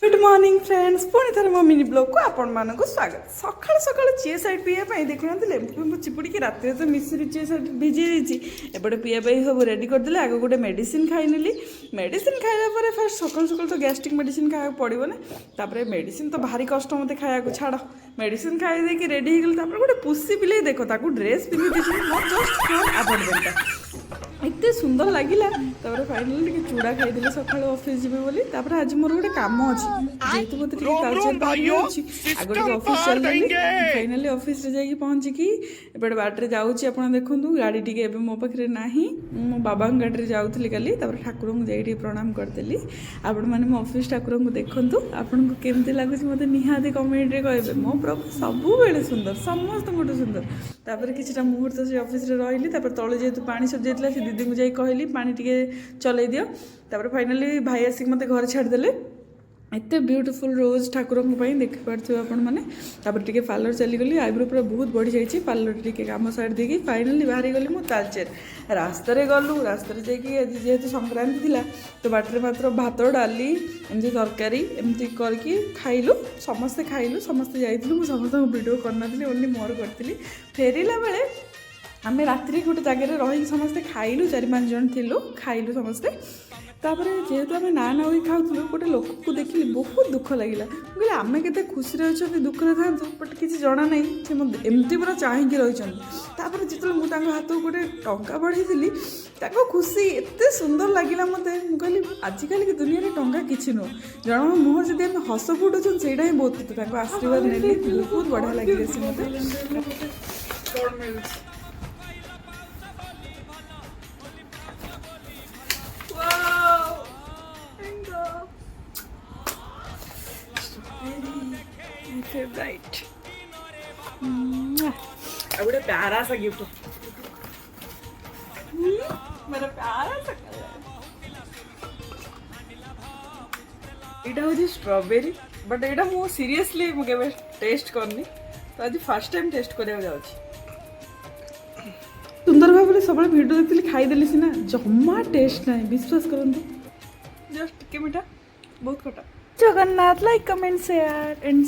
good morning friends पुणी थर मो मिनी ब्लॉग को आपण मानक स्वागत सकाल सकाल ची साइड पीवा देखुना लेम्बू चिपुड़ी रात तो मिश्री ची साइड भिजी जाइए एपटे पीवा सब रेडी करदे आगे गोटे मेडिसिन खाई नेली मेडिसिन खाइला फास्ट सकाल सकाल तो गैस्ट्रिक मेडिसिन खाया पड़ो ना तापर मेडिसिन तो भारी कष्ट मत खाया छाड़ मेडिसिन खाई देकी रेडी हो गली गोटे पुषी पिले देख ताकू ड्रेस पिंधि जस्ट आपार्टमेंट एत सुंदर लगिला फाइनाली चूड़ा खाई सका ऑफिस जी बोली आज मोर गोटे काम अच्छी जेहेतु मत आगे ऑफिस चल फाइनाली ऑफिस जाकि पहुँचिकी एपटे बाटे जाऊँगी आप देखूँ गाड़ी टी मो पाखे ना मो बाबा गाड़ी में जाऊँगी काली ठाकुर को जाइए प्रणाम करदेली आपण मैंने मो ऑफिस ठाकुर को देखूँ आपन को केमती लगुच मत निहाती कमेंट रे कहे मो प्रभु सबु सुंदर समस्त सुंदर तापर किसी मुहूर्त से ऑफिस रही तले जेहेतु पानी सब जाता से दीदी को जाई कहली पानी टिके चलै दियो तापर फाइनाली भाई आसिक मते घर छाड़देले एत ब्यूटीफुल रोज ठाकुर देखिपे आपण मैंने टे पार्लर चलीगली आईब्रो पूरा बहुत बढ़ी जाइए पार्लर टे कम साइड देखी फाइनाली बाहरी गली मु तालचेर रास्त गलु रास्त जेहेतु संक्रांति थिला तो बाटर मात्र भात डाली एमती तरकारी एमती करके खाइलु समस्ते जाइलु समस्त वीडियो करनी ओनली मोर करी फेरला बेले आम रात्रि गोटे जगह रही समस्ते खाइलु 4-5 जन थिलु खाइलु समस्ते तापर जेहेतु आम ना ना खाऊलु गोटे लोक को देखिली बहुत दुख लगे कहले आम के खुशी अच्छा दुख था बट किसी जना ना से एमती पूरा चाहिए रही जिते मुझे हाथ को गोटे टंका बढ़ाई खुशी एत सुंदर लगे मत कहली आजिकल की दुनिया में टंका किसी नुह जन मुहर जब आम हस फुटाऊँ से ही बहुत आशीर्वाद नेली बहुत बढ़िया लगे से मत फेवरेट गोटे प्यारा सा गिफ्ट मेरा प्यारा सा यहाँ हूँ स्ट्रॉबेरी बट यहाँ मुझे सीरियसली मुझे टेस्ट करनी तो आज फर्स्ट टाइम टेस्ट करने जाऊँ सुंदर भाव में सब वीडियो देखी खाईदेली सीना जमा टेस्ट ना विश्वास करते जस्ट टिके मीठा बहुत खटा Jagannath like comment share and